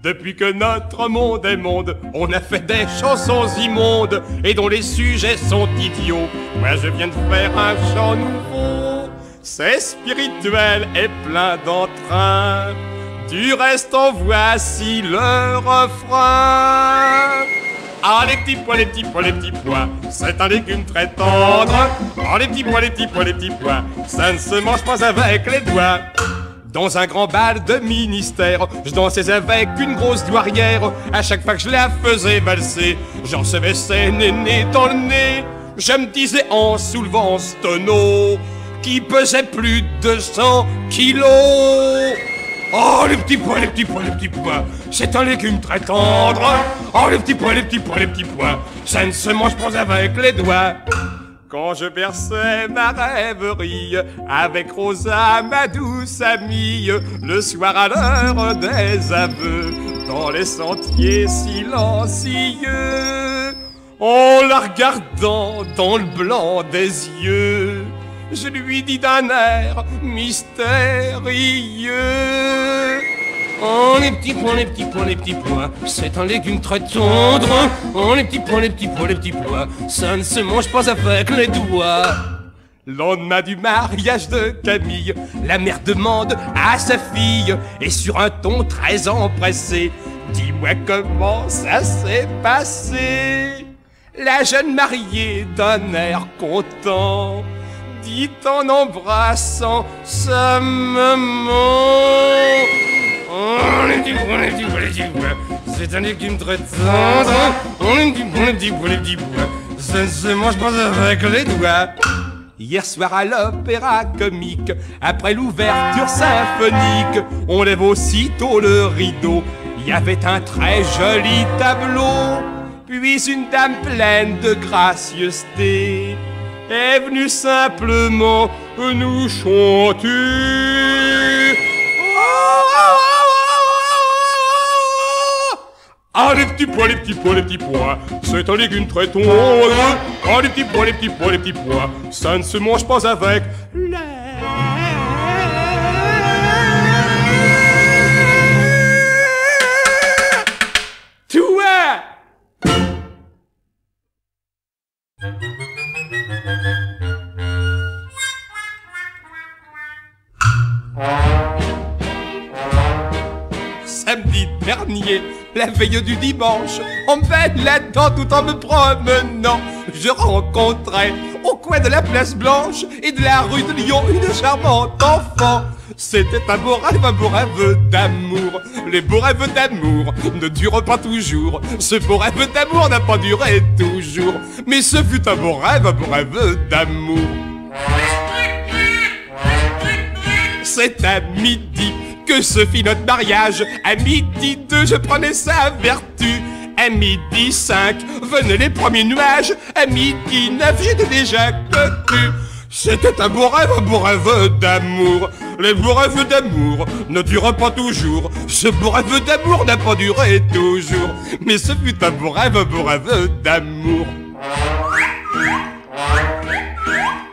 Depuis que notre monde est monde, on a fait des chansons immondes et dont les sujets sont idiots. Moi je viens de faire un chant nouveau, c'est spirituel et plein d'entrain. Du reste en voici le refrain. Ah les petits pois, les petits pois, les petits pois, c'est un légume très tendre. Ah les petits pois, les petits pois, les petits pois, ça ne se mange pas avec les doigts. Dans un grand bal de ministère, je dansais avec une grosse douairière. À chaque fois que je la faisais valser, j'en recevais ses nénés dans le nez. Je me disais en soulevant ce tonneau qui pesait plus de 100 kilos. Oh les petits pois, les petits pois, les petits pois, c'est un légume très tendre. Oh les petits pois, les petits pois, les petits pois, ça ne se mange pas avec les doigts. Quand je berçais ma rêverie avec Rosa, ma douce amie, le soir à l'heure des aveux, dans les sentiers silencieux, en la regardant dans le blanc des yeux, je lui dis d'un air mystérieux: oh les petits pois, les petits pois, les petits pois, c'est un légume très tendre. Oh les petits pois, les petits pois, les petits pois, ça ne se mange pas avec les doigts. Lendemain du mariage de Camille, la mère demande à sa fille, et sur un ton très empressé: dis-moi comment ça s'est passé. La jeune mariée d'un air content dit en embrassant sa maman: oh les petits pois, les petits pois, les petits pois, c'est un légume très tendre. Oh les petits pois, les petits pois, les petits pois, ça ne se mange pas avec les doigts. Hier soir à l'opéra comique, après l'ouverture symphonique, on lève aussitôt le rideau. Il y avait un très joli tableau, puis une dame pleine de gracieuseté est venue simplement nous chanter. Ah les petits pois, les petits pois, les petits pois, c'est un légume très tendre. Ah les petits pois, les petits pois, les petits pois, ça ne se mange pas avec les... Toi! Samedi dernier, la veille du dimanche, en me baladant tout en me promenant, je rencontrais au coin de la place Blanche et de la rue de Lyon une charmante enfant. C'était un beau rêve d'amour. Les beaux rêves d'amour ne durent pas toujours. Ce beau rêve d'amour n'a pas duré toujours, mais ce fut un beau rêve d'amour. C'est à midi que se fit notre mariage. À midi 2, je prenais sa vertu. À midi 5, venaient les premiers nuages. À midi 9, j'étais déjà cocu. C'était un beau rêve d'amour. Les beaux rêves d'amour ne durent pas toujours. Ce beau rêve d'amour n'a pas duré toujours, mais ce fut un beau rêve d'amour.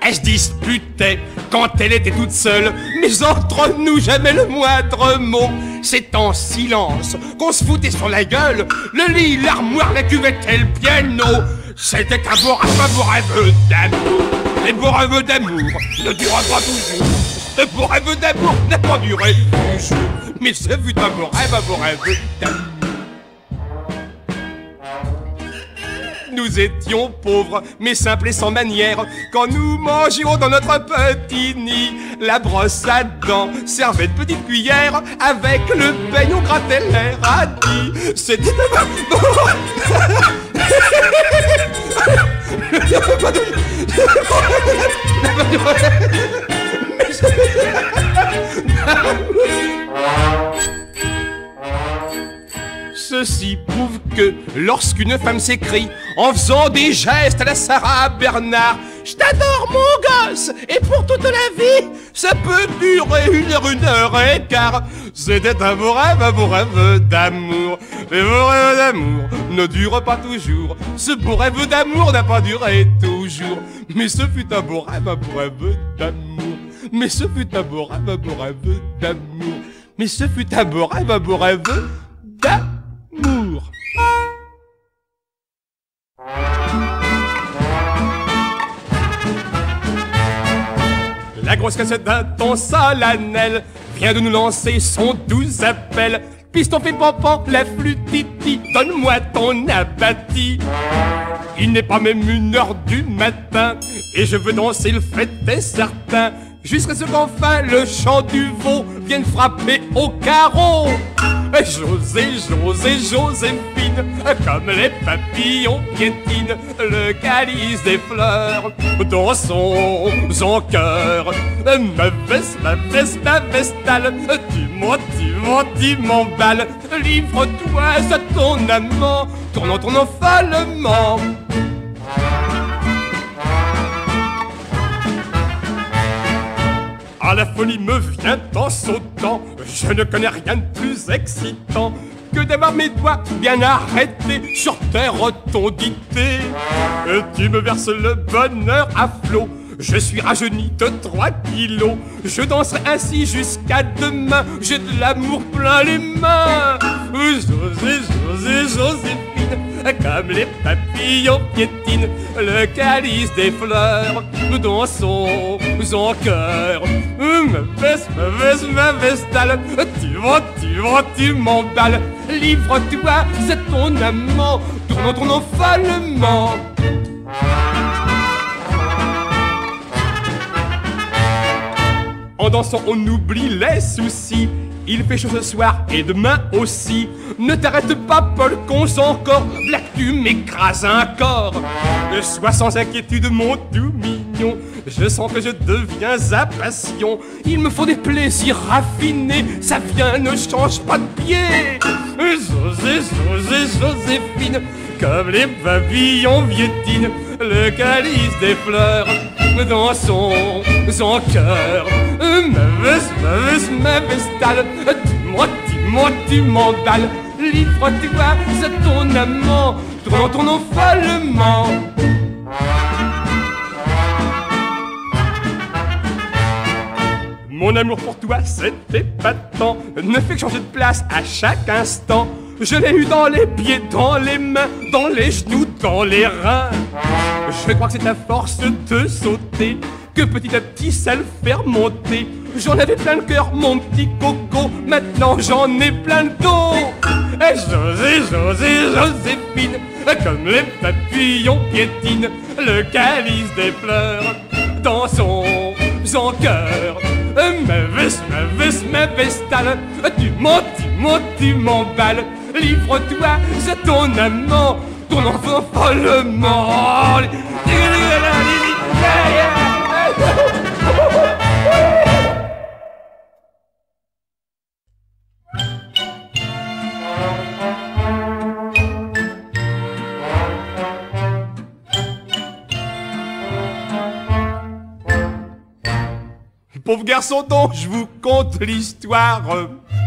Elle se disputait quand elle était toute seule, mais entre nous jamais le moindre mot. C'est en silence qu'on se foutait sur la gueule, le lit, l'armoire, la cuvette et le piano. C'était un beau rêve d'amour. Les beaux rêves d'amour ne durent pas toujours. Ce beau rêve d'amour n'a pas duré toujours, mais ce fut un beau rêve d'amour. Nous étions pauvres, mais simples et sans manière, quand nous mangions dans notre petit nid. La brosse à dents servait de petite cuillère, avec le peigne on grattait les radis. C'était Ceci prouve que lorsqu'une femme s'écrie en faisant des gestes à la Sarah Bernard: je t'adore mon gosse, et pour toute la vie, ça peut durer 1 heure et quart. C'était un beau rêve d'amour. Les beaux rêves d'amour ne durent pas toujours. Ce beau rêve d'amour n'a pas duré toujours, mais ce fut un beau rêve d'amour. Mais ce fut un beau rêve d'amour. Mais ce fut un beau rêve d'amour. d'amour. La grosse cassette d'un ton solennel vient de nous lancer son doux appel. Piston fait pampan, la flûte titi, donne-moi ton apathie. Il n'est pas même 1h du matin et je veux danser, le fait est certain. Jusqu'à ce qu'enfin le chant du veau vienne frapper au carreau. José, José, Joséphine, comme les papillons piétinent le calice des fleurs dans son cœur. Ma veste, ma veste, ma vestale, tu m'emballes. Livre-toi à ton amant, tournant, tournant follement. Ah, la folie me vient en sautant, je ne connais rien de plus excitant que d'avoir mes doigts bien arrêtés sur tes rotondités. Tu me verses le bonheur à flot, je suis rajeuni de 3 kilos. Je danserai ainsi jusqu'à demain, j'ai de l'amour plein les mains. José, José, Joséphine, comme les papillons piétinent le calice des fleurs dans son cœur. Ma veste, ma vestale, tu m'emballes. Livre-toi, c'est ton amant, tournant, tournant follement. En dansant, on oublie les soucis. Il fait chaud ce soir et demain aussi. Ne t'arrête pas, Paul, qu'on encore. Là que tu m'écrases un corps. Sois sans inquiétude, mon doux mignon. Je sens que je deviens à passion. Il me faut des plaisirs raffinés. Ça vient, ne change pas de pied. José, José, Joséphine, comme les papillons piétinent le calice des fleurs dans son cœur. Ma veste, ma vestale, tu m'emballes. Livre-toi, c'est ton amant, tournant, tournant follement. Mon amour pour toi, c'est épatant, ne fait que changer de place à chaque instant. Je l'ai eu dans les pieds, dans les mains, dans les genoux, dans les reins. Je crois que c'est à force de sauter que petit à petit ça le fait remonter. J'en avais plein le cœur, mon petit coco, maintenant j'en ai plein le dos. José, José, Joséphine, comme les papillons piétinent le calice des fleurs dans son cœur. Ma veste, ma vestale, tu m'emballes. Livre-toi, c'est ton amant, ton enfant follement. Pauvre garçon dont je vous conte l'histoire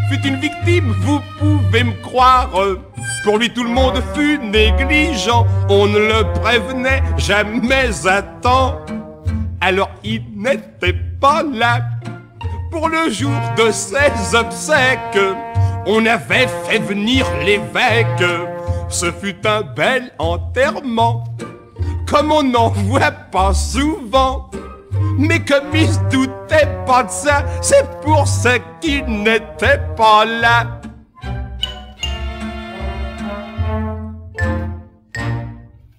fut une victime, vous pouvez me croire. Pour lui tout le monde fut négligent, on ne le prévenait jamais à temps. Alors il n'était pas là pour le jour de ses obsèques. On avait fait venir l'évêque, ce fut un bel enterrement, comme on n'en voit pas souvent. Mais comme il se doutait pas de ça, c'est pour ça qu'il n'était pas là.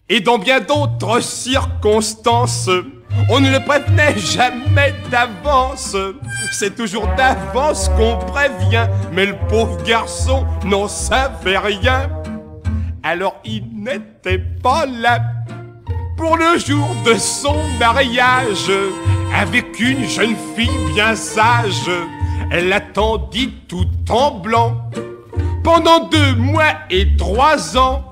Et dans bien d'autres circonstances, on ne le prévenait jamais d'avance. C'est toujours d'avance qu'on prévient, mais le pauvre garçon n'en savait rien. Alors il n'était pas là pour le jour de son mariage avec une jeune fille bien sage. Elle attendit tout en blanc pendant 2 mois et 3 ans.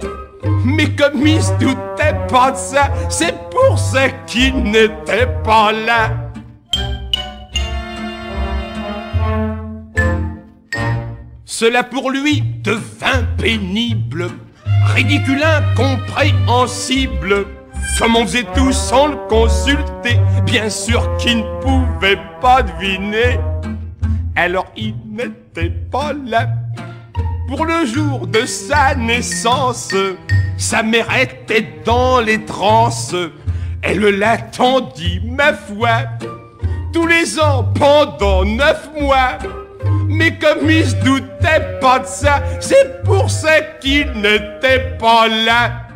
Mais comme il se doutait pas de ça, c'est pour ça qu'il n'était pas là. Cela pour lui devint pénible, ridicule, incompréhensible. Comme on faisait tout sans le consulter, bien sûr qu'il ne pouvait pas deviner. Alors il n'était pas là pour le jour de sa naissance. Sa mère était dans les transes, elle l'attendit, ma foi, tous les ans pendant 9 mois. Mais comme il se doutait pas de ça, c'est pour ça qu'il n'était pas là.